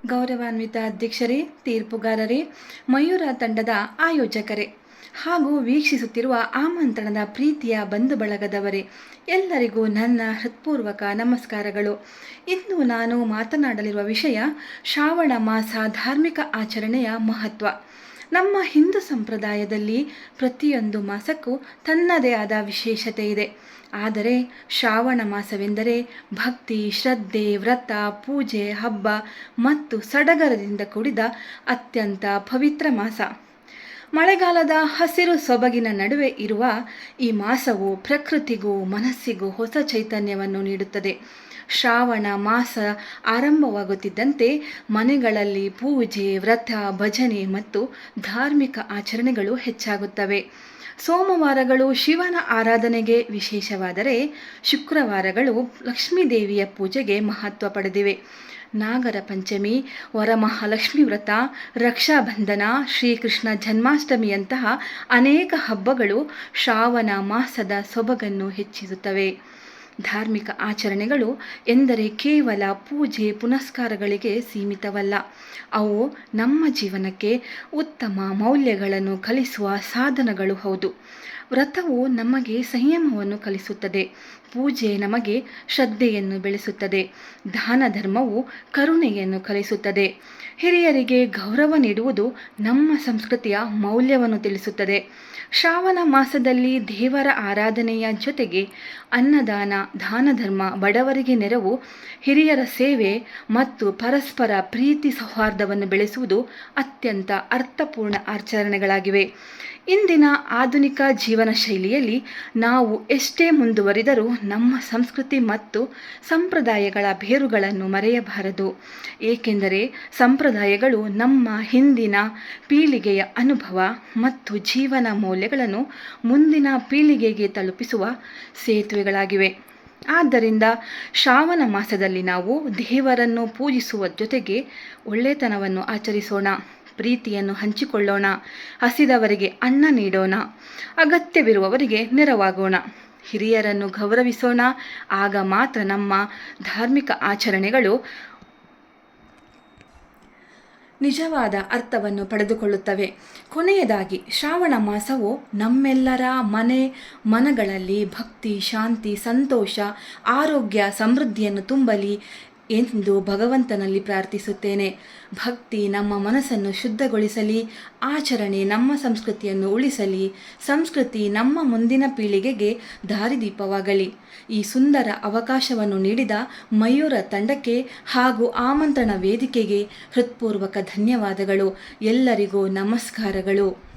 ಗೌರವಾನ್ವಿತ ಅಧ್ಯಕ್ಷರೇ, ತೀರ್ಪುಗಾರರೇ, ಮಯೂರ ತಂಡದ ಆಯೋಜಕರೇ ಹಾಗೂ ವೀಕ್ಷಿಸುತ್ತಿರುವ ಆಮಂತ್ರಣದ ಪ್ರೀತಿಯ ಬಂಧು ಬಳಗದವರೇ, ಎಲ್ಲರಿಗೂ ನನ್ನ ಹೃತ್ಪೂರ್ವಕ ನಮಸ್ಕಾರಗಳು. ಇಂದು ನಾನು ಮಾತನಾಡಲಿರುವ ವಿಷಯ ಶ್ರಾವಣ ಮಾಸ ಧಾರ್ಮಿಕ ಆಚರಣೆಯ ಮಹತ್ವ. ನಮ್ಮ ಹಿಂದೂ ಸಂಪ್ರದಾಯದಲ್ಲಿ ಪ್ರತಿಯೊಂದು ಮಾಸಕ್ಕೂ ತನ್ನದೇ ಆದ ವಿಶೇಷತೆ ಇದೆ. ಆದರೆ ಶ್ರಾವಣ ಮಾಸವೆಂದರೆ ಭಕ್ತಿ, ಶ್ರದ್ಧೆ, ವ್ರತ, ಪೂಜೆ, ಹಬ್ಬ ಮತ್ತು ಸಡಗರದಿಂದ ಕೂಡಿದ ಅತ್ಯಂತ ಪವಿತ್ರ ಮಾಸ. ಮಳೆಗಾಲದ ಹಸಿರು ಸೊಬಗಿನ ನಡುವೆ ಇರುವ ಈ ಮಾಸವು ಪ್ರಕೃತಿಗೂ ಮನಸ್ಸಿಗೂ ಹೊಸ ಚೈತನ್ಯವನ್ನು ನೀಡುತ್ತದೆ. ಶ್ರಾವಣ ಮಾಸ ಆರಂಭವಾಗುತ್ತಿದ್ದಂತೆ ಮನೆಗಳಲ್ಲಿ ಪೂಜೆ, ವ್ರತ, ಭಜನೆ ಮತ್ತು ಧಾರ್ಮಿಕ ಆಚರಣೆಗಳು ಹೆಚ್ಚಾಗುತ್ತವೆ. ಸೋಮವಾರಗಳು ಶಿವನ ಆರಾಧನೆಗೆ ವಿಶೇಷವಾದರೆ ಶುಕ್ರವಾರಗಳು ಲಕ್ಷ್ಮೀದೇವಿಯ ಪೂಜೆಗೆ ಮಹತ್ವ ಪಡೆದಿವೆ. ನಾಗರ ಪಂಚಮಿ, ವರಮಹಾಲಕ್ಷ್ಮಿ ವ್ರತ, ರಕ್ಷಾಬಂಧನ, ಶ್ರೀಕೃಷ್ಣ ಜನ್ಮಾಷ್ಟಮಿಯಂತಹ ಅನೇಕ ಹಬ್ಬಗಳು ಶ್ರಾವಣ ಮಾಸದ ಸೊಬಗನ್ನು ಹೆಚ್ಚಿಸುತ್ತವೆ. ಧಾರ್ಮಿಕ ಆಚರಣೆಗಳು ಎಂದರೆ ಕೇವಲ ಪೂಜೆ ಪುನಸ್ಕಾರಗಳಿಗೆ ಸೀಮಿತವಲ್ಲ. ಅವು ನಮ್ಮ ಜೀವನಕ್ಕೆ ಉತ್ತಮ ಮೌಲ್ಯಗಳನ್ನು ಕಲಿಸುವ ಸಾಧನಗಳು ಹೌದು. ವ್ರತವು ನಮಗೆ ಸಂಯಮವನ್ನು ಕಲಿಸುತ್ತದೆ. ಪೂಜೆ ನಮಗೆ ಶ್ರದ್ಧೆಯನ್ನು ಬೆಳೆಸುತ್ತದೆ. ದಾನ ಧರ್ಮವು ಕರುಣೆಯನ್ನು ಕಲಿಸುತ್ತದೆ. ಹಿರಿಯರಿಗೆ ಗೌರವ ನೀಡುವುದು ನಮ್ಮ ಸಂಸ್ಕೃತಿಯ ಮೌಲ್ಯವನ್ನು ತಿಳಿಸುತ್ತದೆ. ಶ್ರಾವಣ ಮಾಸದಲ್ಲಿ ದೇವರ ಆರಾಧನೆಯ ಜೊತೆಗೆ ಅನ್ನದಾನ, ದಾನ ಧರ್ಮ, ಬಡವರಿಗೆ ನೆರವು, ಹಿರಿಯರ ಸೇವೆ ಮತ್ತು ಪರಸ್ಪರ ಪ್ರೀತಿ ಸೌಹಾರ್ದವನ್ನು ಬೆಳೆಸುವುದು ಅತ್ಯಂತ ಅರ್ಥಪೂರ್ಣ ಆಚರಣೆಗಳಾಗಿವೆ. ಇಂದಿನ ಆಧುನಿಕ ಜೀವನ ಶೈಲಿಯಲ್ಲಿ ನಾವು ಎಷ್ಟೇ ಮುಂದುವರಿದರೂ ನಮ್ಮ ಸಂಸ್ಕೃತಿ ಮತ್ತು ಸಂಪ್ರದಾಯಗಳ ಬೇರುಗಳನ್ನು ಮರೆಯಬಾರದು. ಏಕೆಂದರೆ ಸಂಪ್ರದಾಯಗಳು ನಮ್ಮ ಹಿಂದಿನ ಪೀಳಿಗೆಯ ಅನುಭವ ಮತ್ತು ಜೀವನ ಮೌಲ್ಯಗಳನ್ನು ಮುಂದಿನ ಪೀಳಿಗೆಗೆ ತಲುಪಿಸುವ ಸೇತುವೆಗಳಾಗಿವೆ. ಆದ್ದರಿಂದ ಶ್ರಾವಣ ಮಾಸದಲ್ಲಿ ನಾವು ದೇವರನ್ನು ಪೂಜಿಸುವ ಜೊತೆಗೆ ಒಳ್ಳೆತನವನ್ನು ಆಚರಿಸೋಣ, ಪ್ರೀತಿಯನ್ನು ಹಂಚಿಕೊಳ್ಳೋಣ, ಹಸಿದವರಿಗೆ ಅನ್ನ ನೀಡೋಣ, ಅಗತ್ಯವಿರುವವರಿಗೆ ನೆರವಾಗೋಣ, ಹಿರಿಯರನ್ನು ಗೌರವಿಸೋಣ. ಆಗ ಮಾತ್ರ ನಮ್ಮ ಧಾರ್ಮಿಕ ಆಚರಣೆಗಳು ನಿಜವಾದ ಅರ್ಥವನ್ನು ಪಡೆದುಕೊಳ್ಳುತ್ತವೆ. ಕೊನೆಯದಾಗಿ, ಶ್ರಾವಣ ಮಾಸವು ನಮ್ಮೆಲ್ಲರ ಮನಗಳಲ್ಲಿ ಭಕ್ತಿ, ಶಾಂತಿ, ಸಂತೋಷ, ಆರೋಗ್ಯ, ಸಮೃದ್ಧಿಯನ್ನು ತುಂಬಲಿ ಎಂದು ಭಗವಂತನಲ್ಲಿ ಪ್ರಾರ್ಥಿಸುತ್ತೇನೆ. ಭಕ್ತಿ ನಮ್ಮ ಮನಸ್ಸನ್ನು ಶುದ್ಧಗೊಳಿಸಲಿ, ಆಚರಣೆ ನಮ್ಮ ಸಂಸ್ಕೃತಿಯನ್ನು ಉಳಿಸಲಿ, ಸಂಸ್ಕೃತಿ ನಮ್ಮ ಮುಂದಿನ ಪೀಳಿಗೆಗೆ ದಾರಿದೀಪವಾಗಲಿ. ಈ ಸುಂದರ ಅವಕಾಶವನ್ನು ನೀಡಿದ ಮಯೂರ ತಂಡಕ್ಕೆ ಹಾಗೂ ಆಮಂತ್ರಣ ವೇದಿಕೆಗೆ ಹೃತ್ಪೂರ್ವಕ ಧನ್ಯವಾದಗಳು. ಎಲ್ಲರಿಗೂ ನಮಸ್ಕಾರಗಳು.